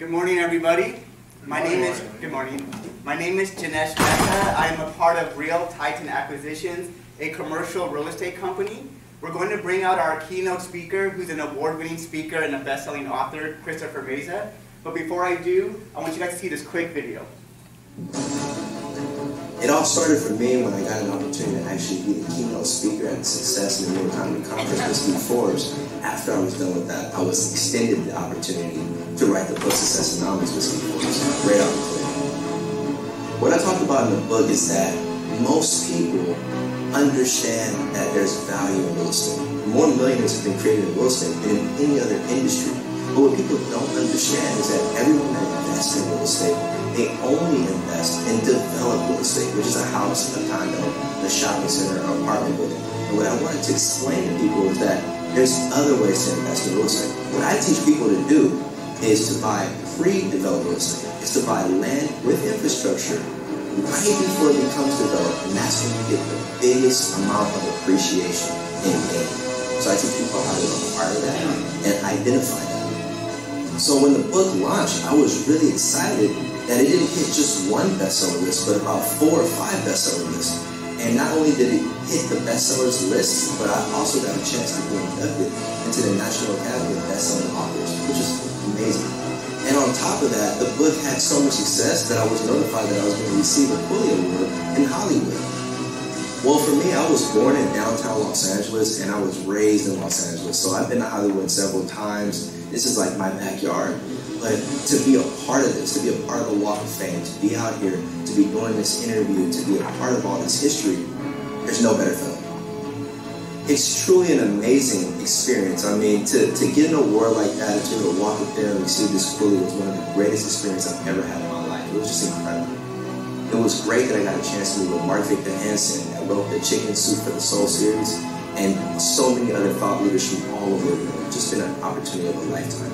Good morning, everybody. Good morning. My name is Janesh Meza. I am a part of Real Titan Acquisitions, a commercial real estate company. We're going to bring out our keynote speaker, who's an award-winning speaker and a best-selling author, Meza. But before I do, I want you guys to see this quick video. It all started for me when I got an opportunity to actually be the keynote speaker at the Success in the New York Times Conference with Steve Forbes. After I was done with that, I was extended the opportunity to write the book Success Anonymous with Steve Forbes. Great opportunity. What I talk about in the book is that most people understand that there's value in real estate. More millionaires have been created in real estate than in any other industry. But what people don't understand is that everyone that invests in real estate, they only invest in developed real estate, which is a house, a condo, a shopping center, or apartment building. And what I wanted to explain to people is that there's other ways to invest in real estate. What I teach people to do is to buy pre-developed real estate. It's to buy land with infrastructure right before it becomes developed, and that's when you get the biggest amount of appreciation in gain. So I teach people how to acquire that and identify that. So when the book launched, I was really excited that it didn't hit just one bestseller list, but about 4 or 5 bestseller lists. And not only did it hit the bestsellers list, but I also got a chance to be inducted into the National Academy of Bestselling Authors, which is amazing. And on top of that, the book had so much success that I was notified that I was going to receive a Quilly Award in Hollywood. Well, for me, I was born in downtown Los Angeles, and I was raised in Los Angeles. So I've been to Hollywood several times. This is like my backyard. But to be a part of this, to be a part of the Walk of Fame, to be out here, to be doing this interview, to be a part of all this history, there's no better feeling. It's truly an amazing experience. I mean, to get an award like that, to walk up there and receive this Quilly was one of the greatest experiences I've ever had in my life. It was just incredible. It was great that I got a chance to meet with Mark Victor Hansen, that wrote the Chicken Soup for the Soul series, and so many other thought leaders from all over the world. It's just been an opportunity of a lifetime.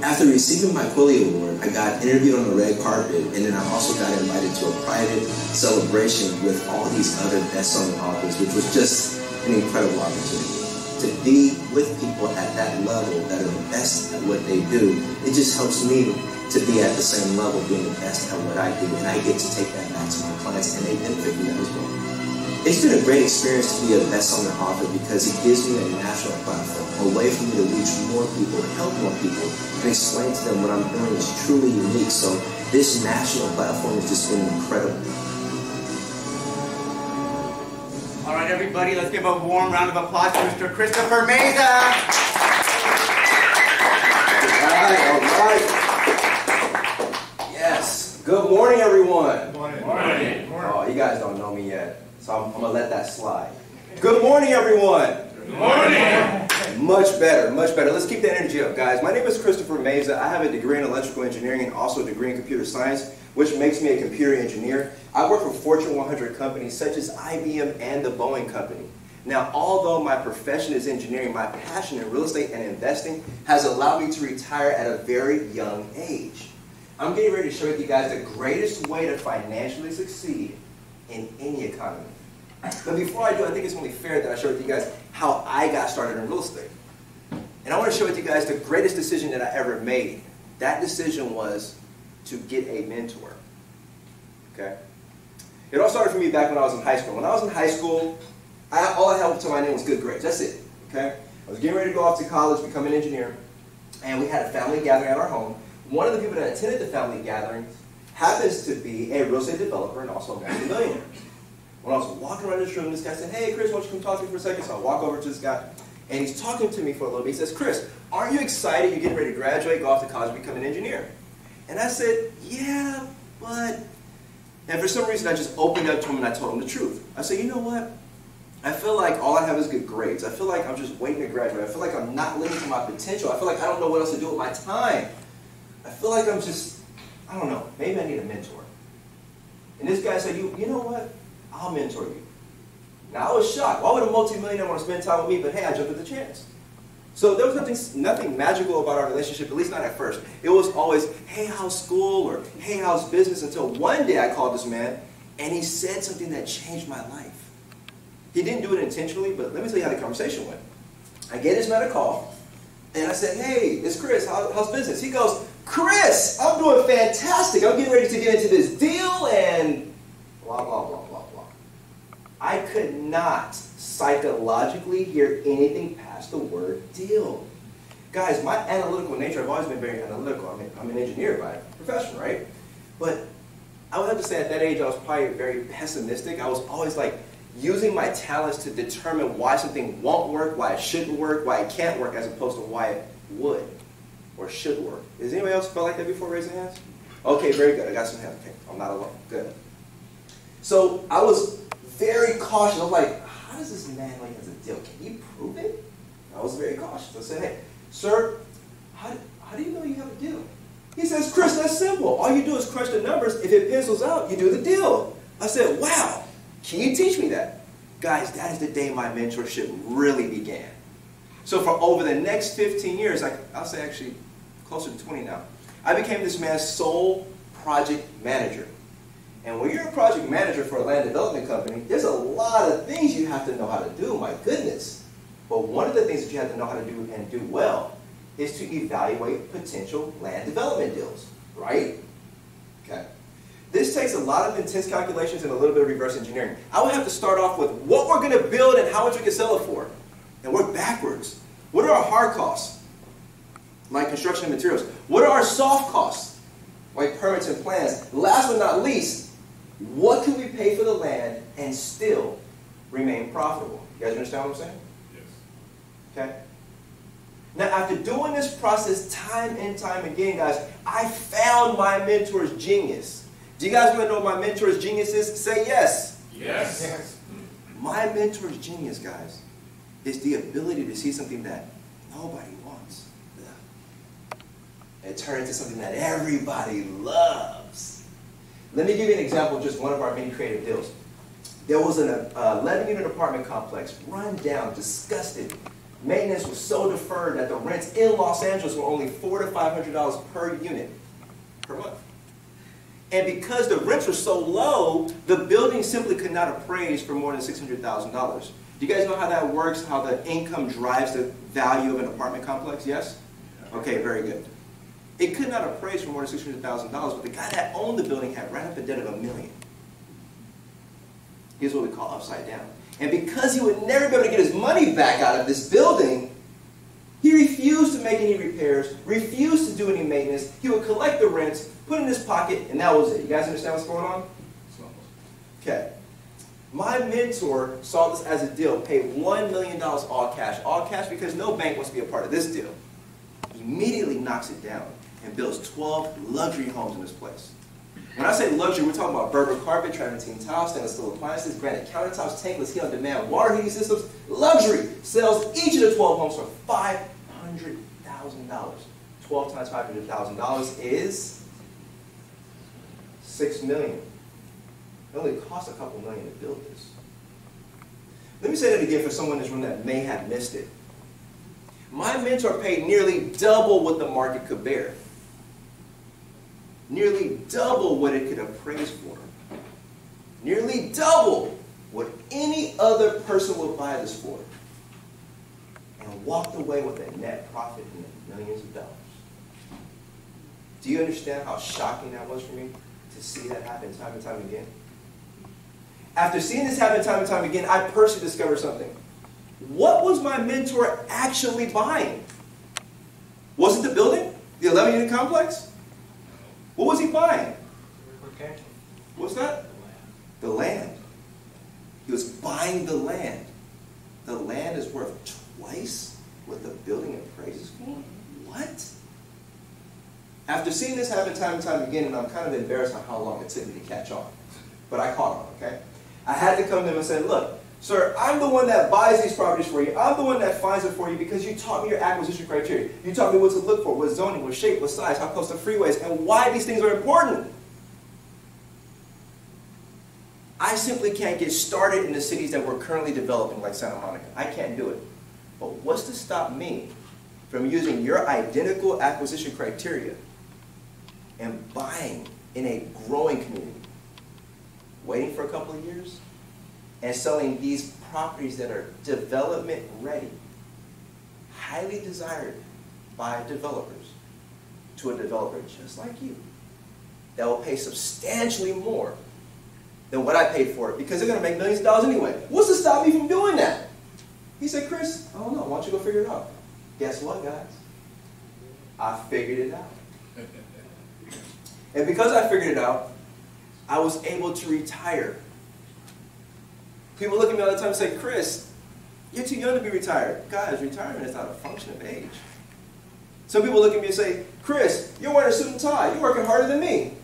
After receiving my Quilly Award, I got interviewed on the red carpet, and then I also got invited to a private celebration with all these other best-selling authors, which was just an incredible opportunity. To be with people at that level that are the best at what they do, it just helps me to be at the same level, being the best at what I do, and I get to take that back to my clients, and they benefit from that as well. It's been a great experience to be a best-selling author because it gives me a national platform, a way for me to reach more people, help more people, and explain to them what I'm doing is truly unique. So this national platform has just been incredible. All right, everybody, let's give a warm round of applause to Mr. Meza. All right. Yes. Good morning, everyone. Good morning. Oh, you guys don't know me yet, so I'm going to let that slide. Good morning, everyone. Good morning. Much better, much better. Let's keep the energy up, guys. My name is Meza. I have a degree in electrical engineering and also a degree in computer science, which makes me a computer engineer. I work for Fortune 100 companies such as IBM and the Boeing Company. Now, although my profession is engineering, my passion in real estate and investing has allowed me to retire at a very young age. I'm getting ready to share with you guys the greatest way to financially succeed in any economy. But before I do, I think it's only fair that I share with you guys how I got started in real estate. And I want to share with you guys the greatest decision that I ever made. That decision was to get a mentor. Okay? It all started for me back when I was in high school. When I was in high school, all I had to my name was good grades. That's it. Okay? I was getting ready to go off to college, become an engineer, and we had a family gathering at our home. One of the people that attended the family gathering happens to be a real estate developer and also a multi-millionaire. When I was walking around this room, this guy said, "Hey, Chris, why don't you come talk to me for a second?" So I walk over to this guy, and he's talking to me for a little bit. He says, "Chris, aren't you excited? You're getting ready to graduate, go off to college, become an engineer." And I said, "Yeah, but..." And for some reason, I just opened up to him and I told him the truth. I said, "You know what? I feel like all I have is good grades. I feel like I'm just waiting to graduate. I feel like I'm not living to my potential. I feel like I don't know what else to do with my time. I feel like I'm just, I don't know, maybe I need a mentor." And this guy said, you know what? I'll mentor you. Now I was shocked. Why would a multi-millionaire want to spend time with me? But hey, I jumped at the chance. So there was nothing magical about our relationship, at least not at first. It was always, "Hey, how's school?" or "Hey, how's business?" Until one day I called this man and he said something that changed my life. He didn't do it intentionally, but let me tell you how the conversation went. I gave this man a call and I said, "Hey, it's Chris. How's business?" He goes, "Chris, fantastic. I'm getting ready to get into this deal and blah, blah, blah, blah, blah. I could not psychologically hear anything past the word deal. Guys, my analytical nature, I've always been very analytical. I'm an engineer by profession, right? But I would have to say at that age, I was probably very pessimistic. I was always like using my talents to determine why something won't work, why it shouldn't work, why it can't work, as opposed to why it would or should work. Has anybody else felt like that before? Raise your hands. Okay, very good. I got some hands. Okay, I'm not alone. Good. So I was very cautious. I was like, how does this man know he has a deal? Can you prove it? I was very cautious. I said, hey, sir, how do you know you have a deal? He says, Chris, that's simple. All you do is crunch the numbers. If it pencils out, you do the deal. I said, wow, can you teach me that? Guys, that is the day my mentorship really began. So for over the next 15 years, I'll say actually closer to 20 now, I became this man's sole project manager. And when you're a project manager for a land development company, there's a lot of things you have to know how to do, my goodness. But one of the things that you have to know how to do and do well is to evaluate potential land development deals, right? Okay. This takes a lot of intense calculations and a little bit of reverse engineering. I would have to start off with what we're going to build and how much we can sell it for, and work backwards. What are our hard costs, like construction and materials? What are our soft costs, like permits and plans? Last but not least, what can we pay for the land and still remain profitable? You guys understand what I'm saying? Yes. Okay? Now, after doing this process time and time again, guys, I found my mentor's genius. Do you guys want to know what my mentor's genius is? Say yes. Yes. Yes. My mentor's genius, guys, is the ability to see something that nobody wants and turn it into something that everybody loves. Let me give you an example of just one of our many creative deals. There was an 11-unit apartment complex, run down, disgusted. Maintenance was so deferred that the rents in Los Angeles were only $400 to $500 per unit per month. And because the rents were so low, the building simply could not appraise for more than $600,000. Do you guys know how that works, how the income drives the value of an apartment complex? Yes? Okay, very good. It could not appraise for more than $600,000, but the guy that owned the building had ran up a debt of $1 million. Here's what we call upside down. And because he would never be able to get his money back out of this building, he refused to make any repairs, refused to do any maintenance. He would collect the rents, put it in his pocket, and that was it. You guys understand what's going on? Okay. My mentor saw this as a deal, paid $1 million all cash because no bank wants to be a part of this deal. He immediately knocks it down and builds 12 luxury homes in this place. When I say luxury, we're talking about Berber carpet, travertine tiles, stainless steel appliances, granite countertops, tankless heat-on-demand water heating systems. Luxury sells each of the 12 homes for $500,000. 12 times $500,000 is $6 million. It only cost a couple million to build this. Let me say that again for someone in this room that may have missed it. My mentor paid nearly double what the market could bear. Nearly double what it could appraise for. Nearly double what any other person would buy this for. And walked away with a net profit in the millions of dollars. Do you understand how shocking that was for me to see that happen time and time again? After seeing this happen time and time again, I personally discovered something. What was my mentor actually buying? Was it the building? The 11-unit complex? What was he buying? What's that? The land. He was buying the land. The land is worth twice what the building appraises for? What? After seeing this happen time and time again, and I'm kind of embarrassed on how long it took me to catch on, but I caught on, okay? I had to come to him and say, look, sir, I'm the one that buys these properties for you. I'm the one that finds it for you because you taught me your acquisition criteria. You taught me what to look for, what zoning, what shape, what size, how close to freeways, and why these things are important. I simply can't get started in the cities that we're currently developing like Santa Monica. I can't do it. But what's to stop me from using your identical acquisition criteria and buying in a growing community, waiting for a couple of years, and selling these properties that are development ready, highly desired by developers, to a developer just like you that will pay substantially more than what I paid for it because they're going to make millions of dollars anyway. What's to stop me from doing that? He said, Chris, I don't know. Why don't you go figure it out? Guess what, guys? I figured it out. And because I figured it out, I was able to retire. People look at me all the time and say, Chris, you're too young to be retired. Guys, retirement is not a function of age. Some people look at me and say, Chris, you're wearing a suit and tie. You're working harder than me.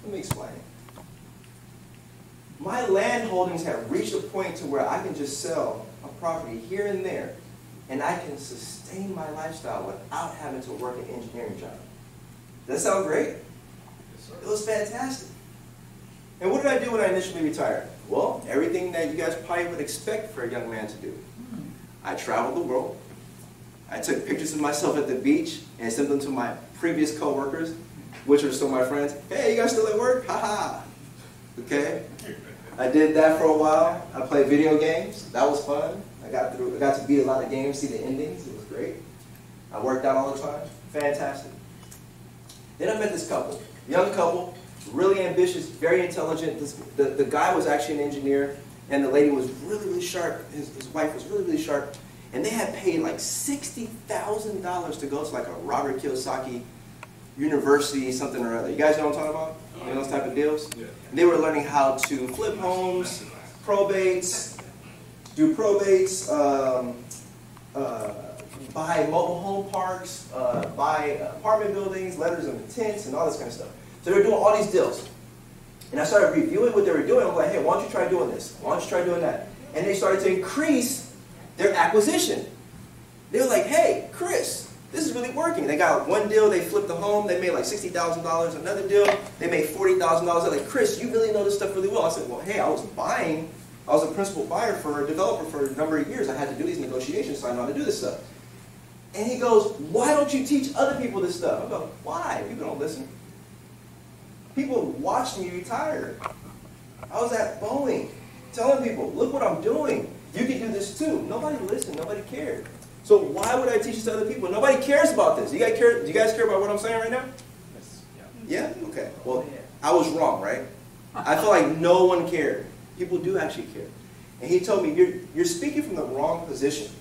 Let me explain. My land holdings have reached a point to where I can just sell a property here and there, and I can sustain my lifestyle without having to work an engineering job. Does that sound great? Yes, sir. It was fantastic. And what did I do when I initially retired? Well, everything that you guys probably would expect for a young man to do. I traveled the world. I took pictures of myself at the beach and sent them to my previous co-workers, which are still my friends. Hey, you guys still at work? Ha ha. Okay? I did that for a while. I played video games. That was fun. I got to beat a lot of games, see the endings. It was great. I worked out all the time. Fantastic. Then I met this couple, young couple, really ambitious, very intelligent. The guy was actually an engineer, and the lady was really, really sharp. His wife was really, really sharp. And they had paid like $60,000 to go to like a Robert Kiyosaki University, something or other. You guys know what I'm talking about? You know those type of deals? Yeah. And they were learning how to flip homes, probates, do probates, buy mobile home parks, buy apartment buildings, letters of intent, and all this kind of stuff. So they were doing all these deals. And I started reviewing what they were doing. I was like, hey, why don't you try doing this? Why don't you try doing that? And they started to increase their acquisition. They were like, hey, Chris, this is really working. They got one deal, they flipped the home, they made like $60,000. Another deal, they made $40,000. They're like, Chris, you really know this stuff really well. I said, well, hey, I was a principal buyer for a developer for a number of years. I had to do these negotiations, so I know how to do this stuff. And he goes, why don't you teach other people this stuff? I go, why? People don't listen. People watched me retire. I was at Boeing telling people, look what I'm doing. You can do this too. Nobody listened. Nobody cared. So why would I teach this to other people? Nobody cares about this. Do you guys care about what I'm saying right now? Yes. Yeah? Okay. Well, I was wrong, right? I feel like no one cared. People do actually care. And he told me, you're speaking from the wrong position.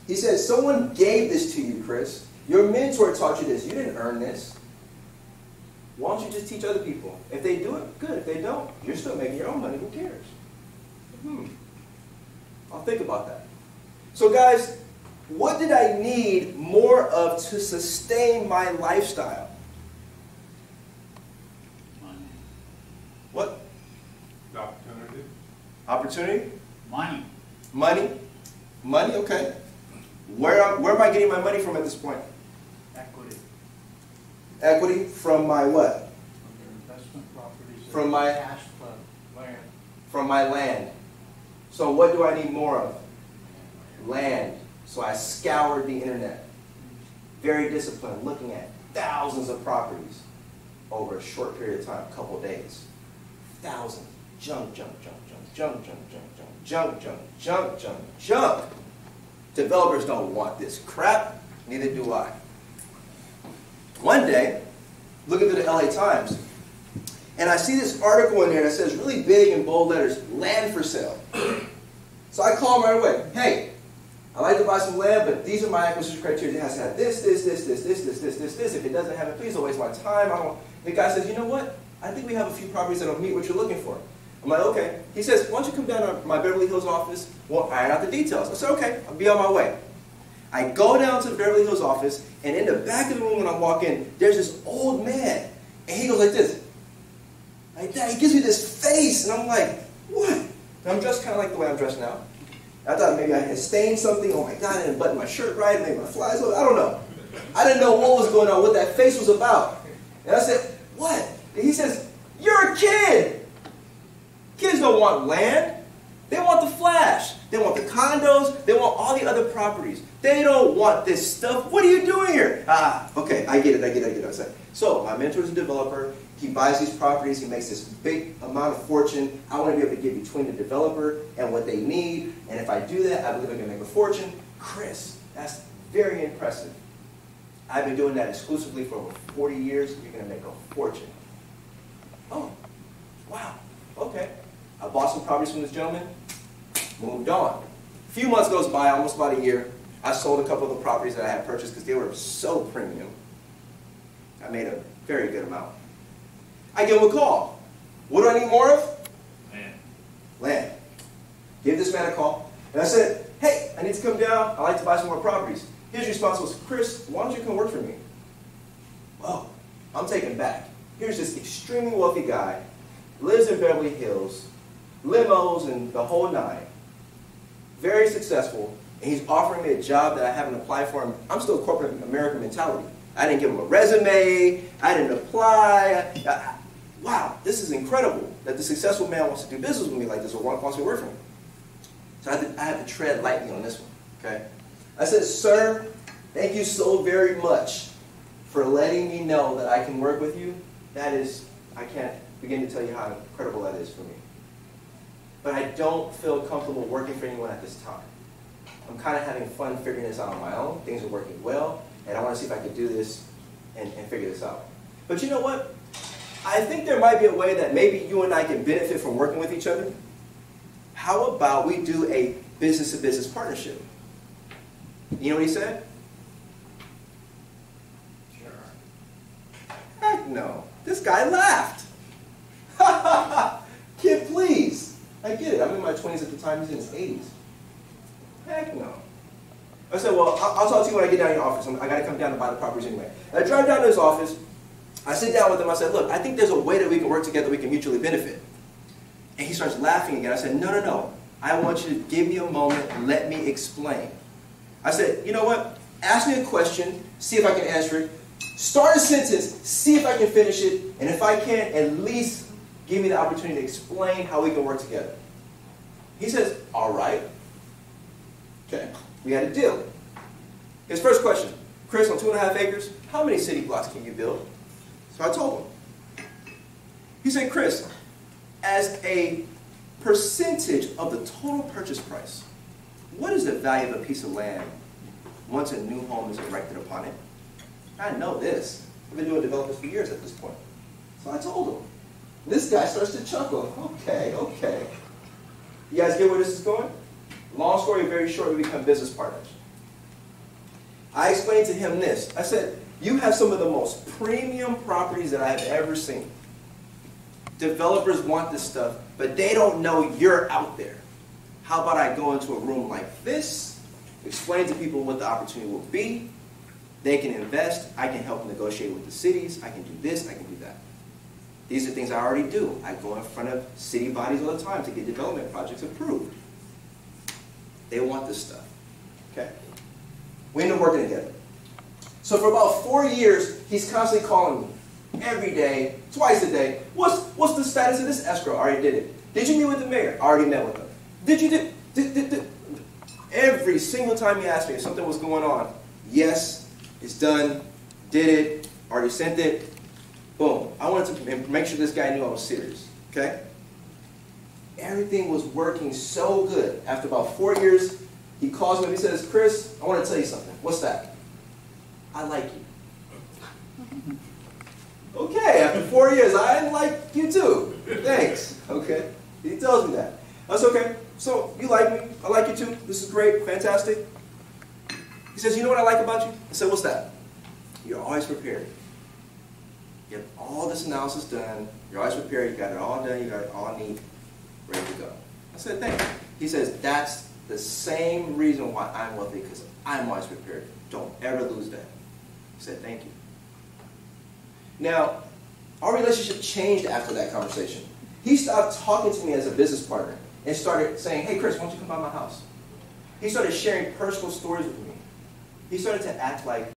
He said, someone gave this to you, Chris. Your mentor taught you this. You didn't earn this. Why don't you just teach other people? If they do it, good. If they don't, you're still making your own money. Who cares? I'll think about that. So guys, what did I need more of to sustain my lifestyle? Money. What? Opportunity. Opportunity? Money. Money? Money, okay. Where am I getting my money from at this point? Equity. Equity from my what? From your investment properties. From my- Cash flow. Land. From my land. So what do I need more of? Land. So I scoured the internet. Very disciplined, looking at thousands of properties over a short period of time, a couple of days. Thousands. Junk, junk, junk, junk, junk, junk, junk, junk, junk, junk, junk, junk, junk. Developers don't want this crap, neither do I. One day, looking through the LA Times, and I see this article in there that says really big in bold letters, land for sale. So I call him right away. Hey, I'd like to buy some land, but these are my acquisition criteria. It has to have this, this, this, this, this, this, this, this, this. If it doesn't have it, please don't waste my time. The guy says, you know what? I think we have a few properties that don't meet what you're looking for. I'm like, okay. He says, why don't you come down to my Beverly Hills office? We'll iron out the details. I said, okay, I'll be on my way. I go down to the Beverly Hills office, and in the back of the room when I walk in, there's this old man. And he goes like this. Like that. He gives me this face, and I'm like, what? And I'm dressed kind of like the way I'm dressed now. I thought maybe I had stained something. Oh my God, I didn't button my shirt right, maybe my flies over. I don't know. I didn't know what was going on, what that face was about. And I said, what? And he says, you're a kid. Kids don't want land. They want the flash. They want the condos. They want all the other properties. They don't want this stuff. What are you doing here? Ah, okay, I get it. I said, so my mentor is a developer. He buys these properties. He makes this big amount of fortune. I want to be able to get between the developer and what they need. And if I do that, I believe I can make a fortune. Chris, that's very impressive. I've been doing that exclusively for over 40 years. You're going to make a fortune. Oh, wow. Okay. I bought some properties from this gentleman, moved on. A few months goes by, almost about a year. I sold a couple of the properties that I had purchased because they were so premium. I made a very good amount. I give him a call. What do I need more of? Land. Gave this man a call. And I said, hey, I need to come down. I'd like to buy some more properties. His response was, Chris, why don't you come work for me? Well, I'm taken back. Here's this extremely wealthy guy, lives in Beverly Hills, limos and the whole nine, very successful, and he's offering me a job that I haven't applied for. I'm still corporate American mentality. I didn't give him a resume. I didn't apply. Wow, this is incredible that the successful man wants to do business with me like this or wants to work for me. So I had to tread lightly on this one, okay? I said, sir, thank you so very much for letting me know that I can work with you. That is, I can't begin to tell you how incredible that is for me. But I don't feel comfortable working for anyone at this time. I'm kind of having fun figuring this out on my own. Things are working well, and I want to see if I can do this and figure this out. But you know what? I think there might be a way that maybe you and I can benefit from working with each other. How about we do a business-to-business partnership? You know what he said? Sure. Heck no. This guy laughed. Ha ha ha! Kid, please. I get it. I'm in my 20s at the time. He's in his 80s. Heck no. I said, well, I'll talk to you when I get down to your office. I got to come down to buy the properties anyway. I drive down to his office. I sit down with him. I said, look, I think there's a way that we can work together. We can mutually benefit. And he starts laughing again. I said, no, no, no. I want you to give me a moment and let me explain. I said, you know what? Ask me a question. See if I can answer it. Start a sentence. See if I can finish it. And if I can't, at least give me the opportunity to explain how we can work together. He says, all right. Okay. We had a deal. His first question, Chris, on 2.5 acres, how many city blocks can you build? So I told him. He said, Chris, as a percentage of the total purchase price, what is the value of a piece of land once a new home is erected upon it? I know this. I've been doing developments for years at this point. So I told him. This guy starts to chuckle. Okay, okay. You guys get where this is going? Long story very short, we become business partners. I explained to him this. I said, you have some of the most premium properties that I've ever seen. Developers want this stuff, but they don't know you're out there. How about I go into a room like this, explain to people what the opportunity will be, they can invest, I can help negotiate with the cities, I can do this, I can do that. These are things I already do. I go in front of city bodies all the time to get development projects approved. They want this stuff. Okay? We end up working together. So for about 4 years, he's constantly calling me. Every day, twice a day. What's the status of this escrow? I already did it. Did you meet with the mayor? I already met with him. Did you do? Every single time he asked me if something was going on, yes, it's done, did it, already sent it, boom. I wanted to make sure this guy knew I was serious, okay? Everything was working so good. After about 4 years, he calls me and he says, Chris, I want to tell you something. What's that? I like you. Okay, after 4 years, I like you too. Thanks. Okay. He tells me that. I said, okay, so you like me. I like you too. This is great. Fantastic. He says, you know what I like about you? I said, what's that? You're always prepared. You have all this analysis done. You're always prepared. You got it all done. You got it all neat, ready to go. I said, thanks. He says, that's the same reason why I'm wealthy, because I'm always prepared. Don't ever lose that. I said, thank you. Now, our relationship changed after that conversation. He stopped talking to me as a business partner and started saying, hey, Chris, why don't you come by my house? He started sharing personal stories with me. He started to act like